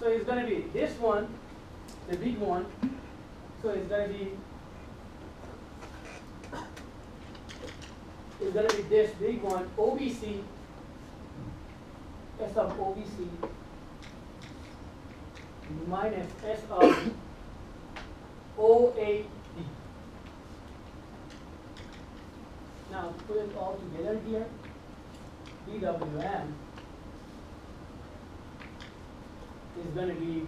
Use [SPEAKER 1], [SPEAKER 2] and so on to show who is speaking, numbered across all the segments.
[SPEAKER 1] So it's going to be this one, the big one. So it's going to be this big one, OBC, S of OBC minus S of OAD. Now put it all together here. DWM is going to be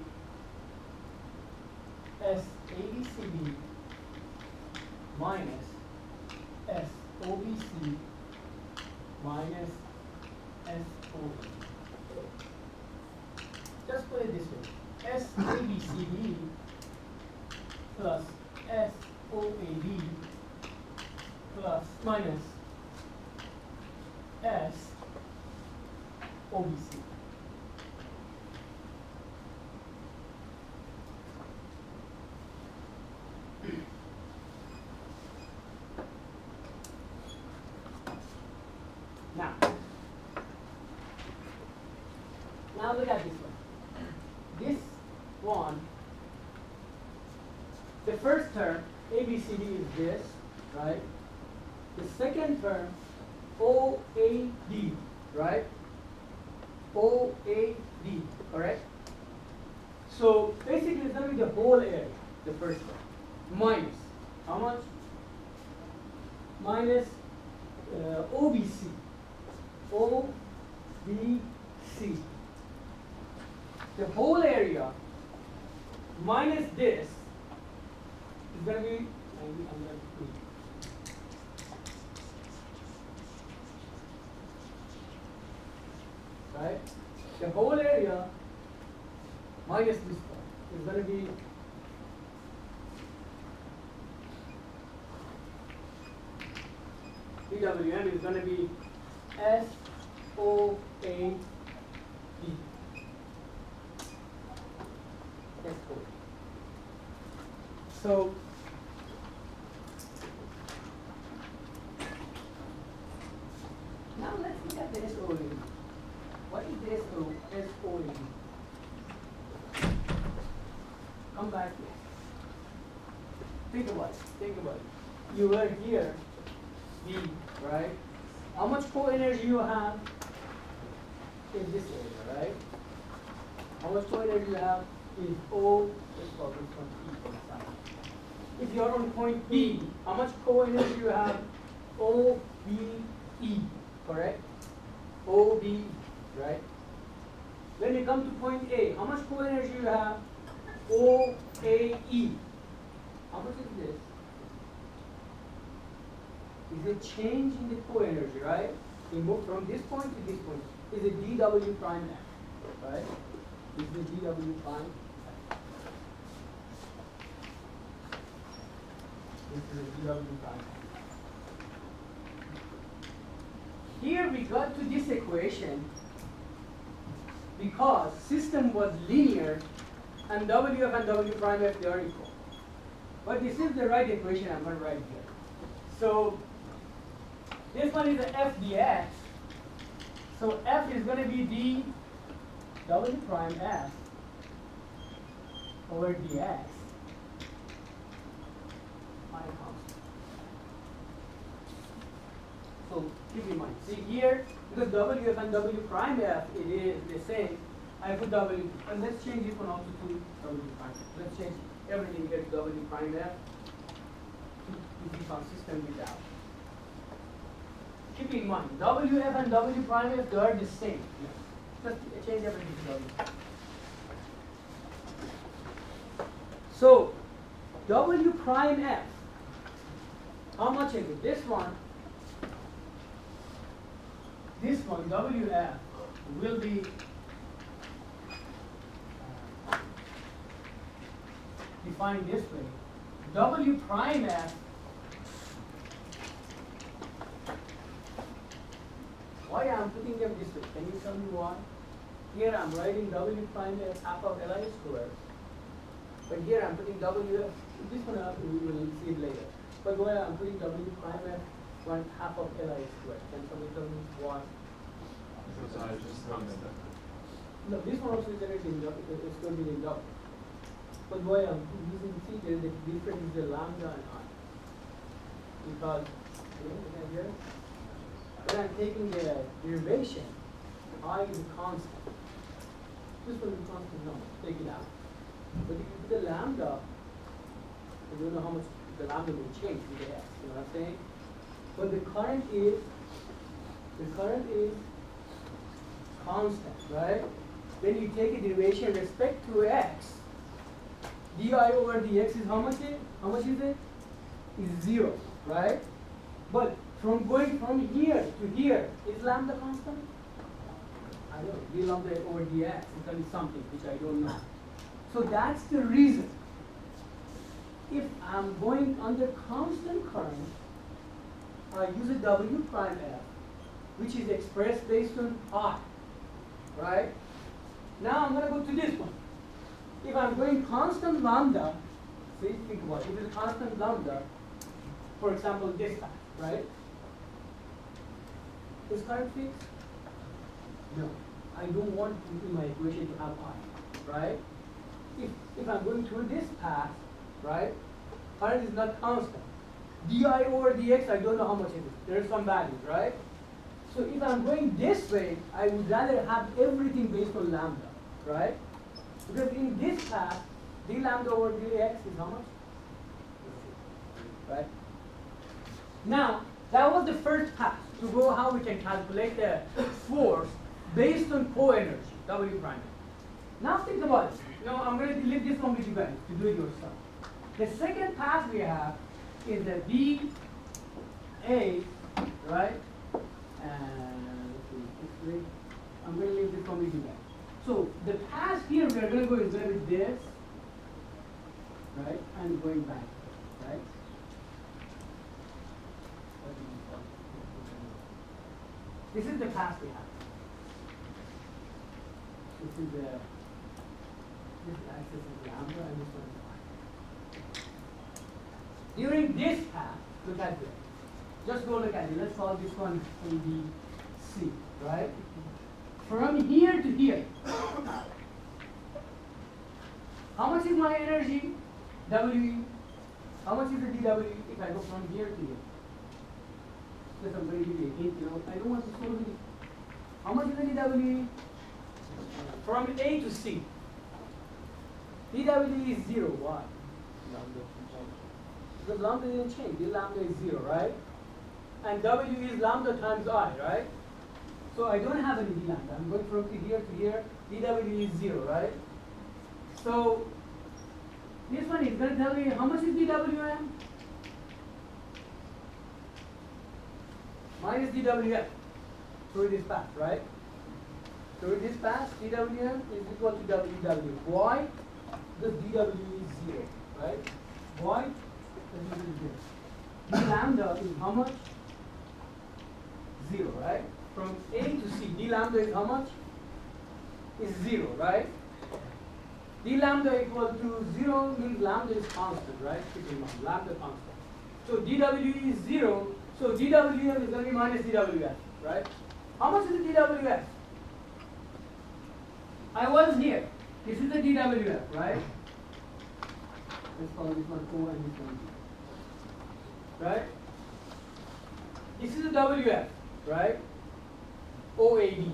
[SPEAKER 1] SABCD minus SOBC minus SOA. Just put it this way. SABCD plus SOAD plus minus SOBC. Now look at this one. This one, the first term, ABCD is this, right? The second term, OAD, right? OAD, correct? So basically it's going to be the whole area, the first one, minus, how much? Minus OBC, OBC. The whole area minus this is going to be, right? The whole area minus this part is going to be DWM is going to be SOAD. So now let's look at the SOAD. What is the SOAD? Come back here. Think about it. Think about it. You were here, B, right? How much co-energy you have in this area, right? How much co-energy you have is O. Let's call this one E for example. If you are on point B, how much co-energy you have? OBE, correct? OBE, right? When you come to point A, how much co-energy you have? OAE. How much is this? Is a change in the co-energy, right? We move from this point to this point. Is a dW prime F, right? This is the dW prime F. This is a dW prime F. Here we got to this equation because system was linear and WF and W prime F, they are equal. But this is the right equation I'm going to write here. So this one is the F dx. So F is going to be d W prime F over dx. So keep in mind. See here, because WF and W prime F, it is the same. I put W, and let's change this one also to W prime F. Let's change everything here to W prime F to be consistent with that. Keep in mind, WF and W prime F, they are the same. Just change everything to W. So, W prime F, how much is it? This one, WF, will be defined this way. W prime F, why I'm putting them this way? Can you tell me why? Here I'm writing W prime F half of Li squared. But here I'm putting WF, this one we will see it later. But where I'm putting W prime F, one half of Li squared. Can somebody tell me why?
[SPEAKER 2] Because I just constant.
[SPEAKER 1] No, this one also is generated in it's going to be inductive. But why I'm using theta, the difference is the lambda and I. Because when I'm taking the derivation, I is a constant. This one is a constant number, take it out. But if you put the lambda, you don't know how much the lambda will change with the x, you know what I'm saying? But the current is constant, right? When you take a derivation with respect to x, di over dx is how much is? How much is it? Is 0, right? But from going from here to here, is lambda constant? I don't know. D lambda over dx is going to be something which I don't know. So that's the reason. If I'm going under constant current, I use a W prime F, which is expressed based on I, right? Now I'm going to go to this one. If I'm going constant lambda, see, think about it. If it's constant lambda, for example, this time, right? Is current fixed? No. I don't want in my equation to have I, right? If I'm going through this path, right, current is not constant. Di over dx, I don't know how much it is. There are some values, right? So if I'm going this way, I would rather have everything based on lambda, right? Because in this path, d lambda over dx is how much? Right? Now, that was the first pass to go how we can calculate the force based on co-energy, W prime. Now think about it. Now I'm going to leave this one with you guys to do it yourself. The second pass we have is the dA, right? And let's see, I'm going to leave this one with you guys. So the pass here we are going to go is going to be this, right? And going back, right? This is the pass we have. This is the this axis is lambda and this one is y. During this path, look at this. Just go look at it. Let's call this one ABC, right? From here to here. How much is my energy? WE. How much is the dW if I go from here to here? Because I'm going to give you a hint, you know. I don't want to solve it. How much is the dW? From A to C. dW is 0. Why? Because lambda didn't change. The lambda is 0, right? And W is lambda times I, right? So I don't have any d lambda. I'm going from here to here. dW is 0, right? So this one is going to tell me how much is dWm? Minus dWf through this path, right? Through this path, dWm is equal to dW. Why? Because dW is 0, right? Why? Because it is 0. D lambda is how much? 0, right? From A to C, d lambda is how much? Is 0, right? D lambda equal to 0 means lambda is constant, right? Keep in mind, lambda constant. So dW is 0, so dWm is going to be minus dWf, right? How much is the dWf? I was here. This is the dWf, right? Let's call this one O and this one G. Right? This is the WF, right? OAD.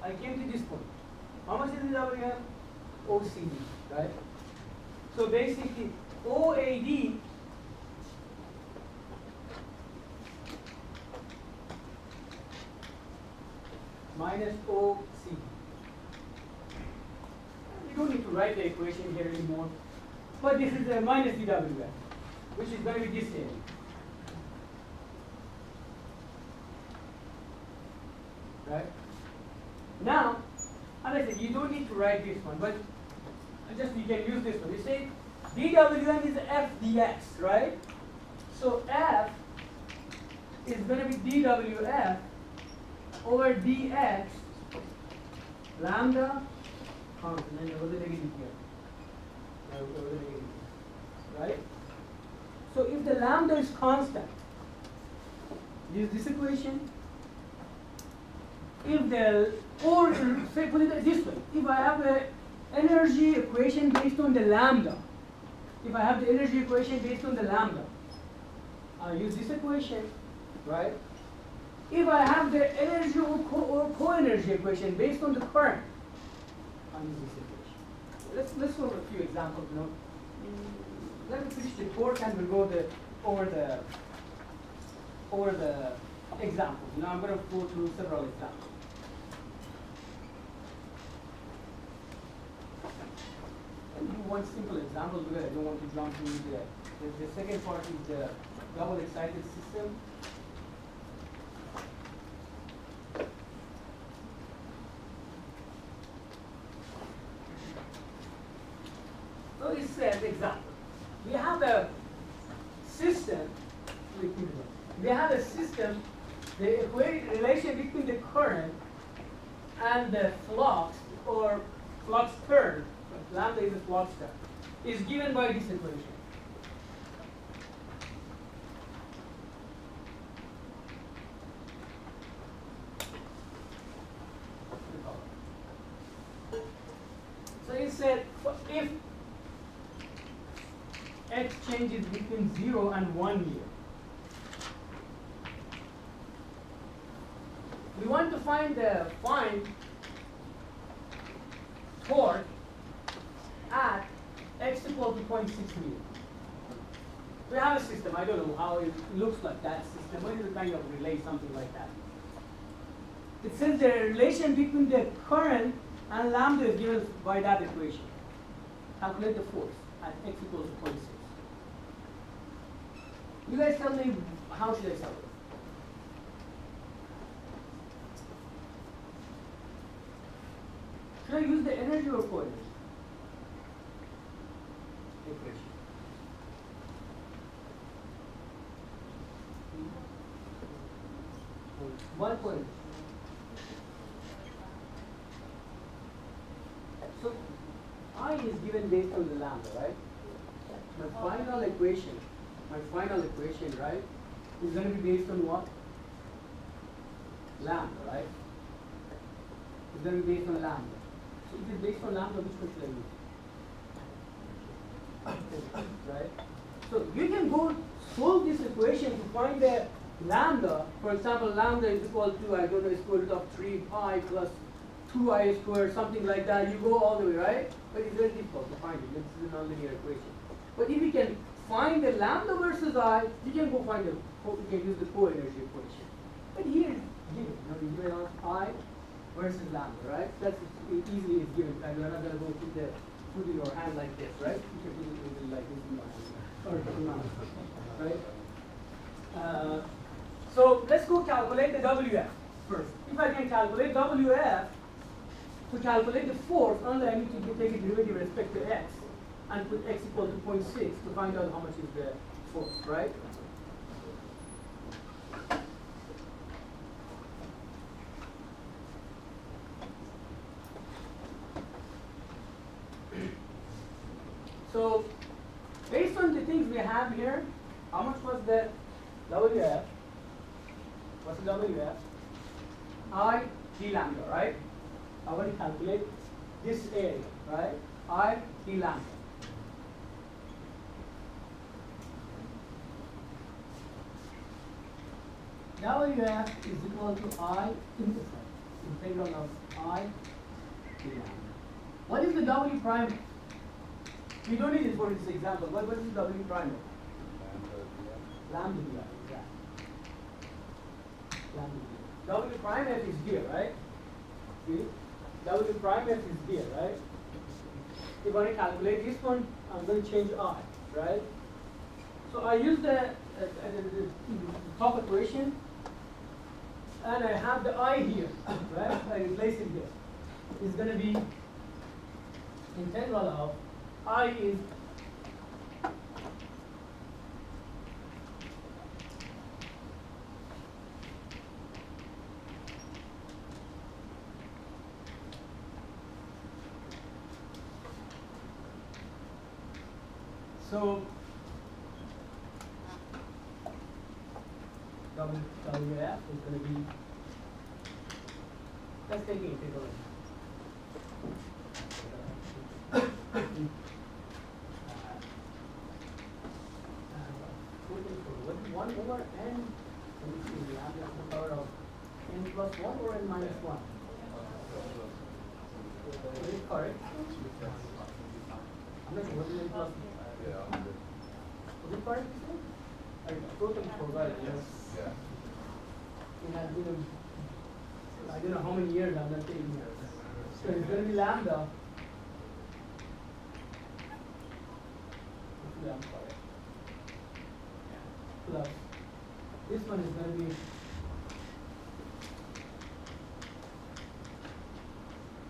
[SPEAKER 1] I came to this point. How much is the WF? OCD, right? So basically, OAD minus OCD. You don't need to write the equation here anymore. But this is a minus dWf, which is going to be this area. Right? Now, as I said, you don't need to write this one, but just you can use this one. You say dWm is f dx, right? So f is going to be dWf over dx lambda constant, and over the negative here. Right? So if the lambda is constant, use this equation. if the, or say put it this way, if I have an energy equation based on the lambda, if I have the energy equation based on the lambda, I'll use this equation, right? If I have the energy or co-energy equation based on the current, I'll use this equation. Let's go over a few examples. You know, let me finish the course and we'll go over the examples. You know, I'm going to go through several examples. I'll do one simple example because I don't want to jump into the second part is the double excited system. So this is an example. We have a system. We have a system. The relation between the current and the flux or flux turn, lambda is a flux turn, is given by this equation. So it said if x changes between 0 and 1 year, we want to find torque at x equal to 0.6 meter. We have a system. I don't know how it looks like that system. What is a kind of relay, something like that? It says the relation between the current and lambda is given by that equation. Calculate the force at x equals to 0.6. You guys tell me, how should I solve it? Should I use the energy or co-energy? Equation. One point. So I is given based on the lambda, right? My final equation, right, is going to be based on what? Lambda, right? It's going to be based on lambda. So if it's based on lambda, which one should I use? Right? So you can go solve this equation to find the lambda. For example, lambda is equal to, I don't know, square root of 3 pi plus 2i squared, something like that. You go all the way, right? But it's very difficult to find it. This is a nonlinear equation. But if you can find the lambda versus I, you can go find you can use the co-energy equation. But here it's given. You given on I versus lambda, right? That's easily is given. And you're not going to go put in your hand like this, right? You can put it like this in your hand. Or right? So let's go calculate the WF first. If I can calculate WF, to calculate the force, only I need to take a derivative with respect to x and put x equal to 0.6 to find out how much is the force, right? So, based on the things we have here, how much was the WF? What's the WF? I d lambda, right? I want to calculate this area, right? I d lambda. WF is equal to I integral of I d lambda. What is the W prime? We don't need it for this example. What is W prime? Lambda d, yeah. Lambda d. W prime f is here, right? See? W prime f is here, right? If I want to calculate this one, I'm going to change I, right? So I use the top equation, and I have the I here, right? I replace it here. It's going to be integral of I is so WF is going to be Let's take it. Take a look. One over n. Let me see. We have the power of n plus 1 or n minus 1. Is it correct? I'm not sure what is n plus 1. Is it correct? I totally forgot it. Yes.
[SPEAKER 2] Yeah.
[SPEAKER 1] I don't know how many years I'm not taking here. So it's going to be lambda. Plus this one is going to be,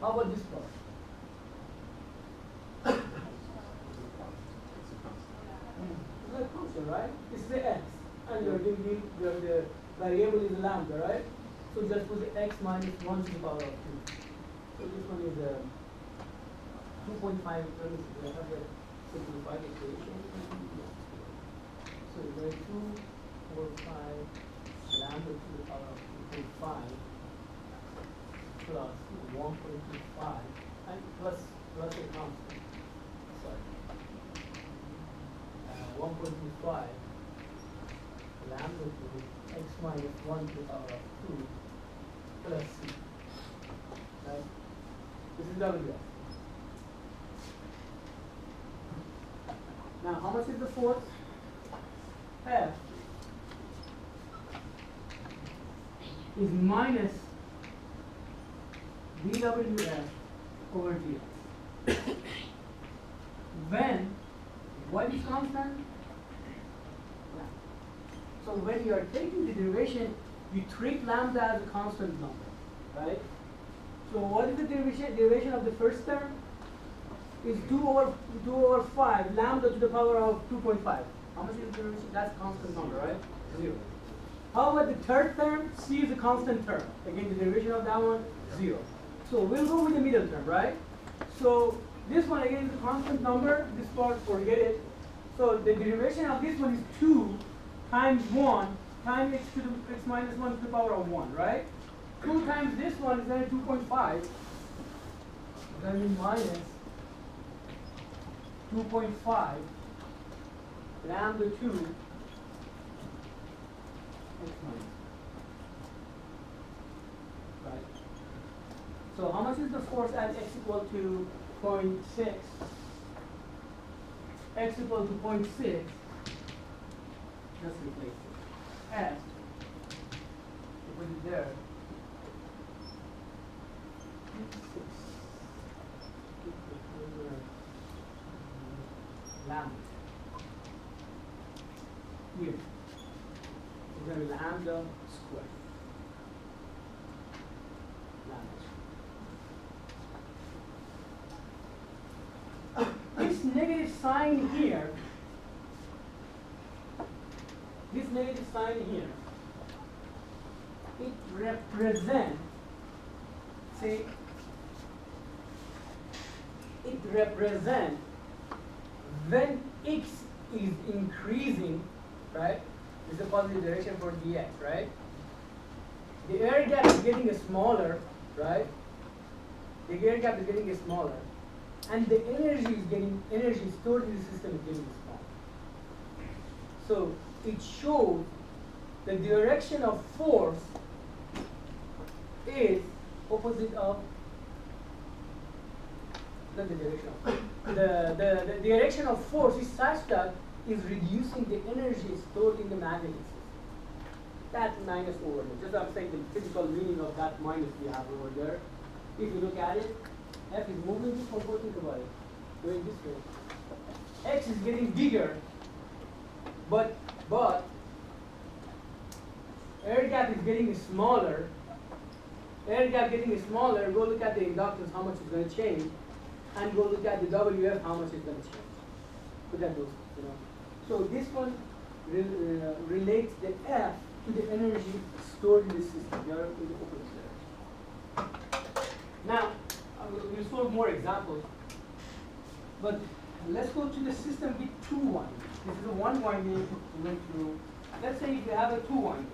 [SPEAKER 1] how about this part? It's a constant, right? This is the x, and you're giving the variable is lambda, right? So just put the x minus 1 to the power of 2. So this one is 2.5. I have the simplified equation. So you go 2, 4, 5 lambda to the power of 2.5 plus 1.25 and plus a constant. Sorry. 1.25 lambda to x minus 1 to the power of 2 plus c. Right? This is WF. Now, how much is the force? F is minus dWF over dx. When what is constant? So when you are taking the derivation, you treat lambda as a constant number, right? So what is the derivation of the first term? Is 2 over 5 lambda to the power of 2.5. How much is the derivation? That's a constant number, right? 0. How about the third term? C is a constant term. Again, the derivation of that one, 0. So we'll go with the middle term, right? So this one again is a constant number. This part, forget it. So the derivation of this one is 2 times 1 times x to the x minus 1 to the power of 1, right? 2 times this one is then 2.5. Then we minus 2.5 lambda 2 x minus. Right. So how much is the force at x equal to 0.6? X equal to 0.6. Just replace it. F. Put it there. 6. Lambda. Here. It's going to be lambda squared. Lambda. This negative sign here, it represents, say, when x is increasing, right? This is a positive direction for dx, right? The air gap is getting smaller, right? The air gap is getting smaller, and the energy stored in the system is getting smaller. So it shows the direction of force is opposite of not the direction of the direction of force is such that is reducing the energy stored in the magnetic system. That minus over there. Just I'm saying the physical meaning of that minus we have over there. If you look at it, F is moving this one, think about it. Going this way. X is getting bigger, but air gap is getting smaller. Air gap getting smaller, go look at the inductance, how much it's going to change, and go look at the WF, how much it's going to change. Look at those, you know. So this one relates the F to the energy stored in the system. You are in the opposite there. Now, we'll solve more examples, but let's go to the system with 2 windings. This is a 1 winding we went through. Let's say if you have a 2 winding.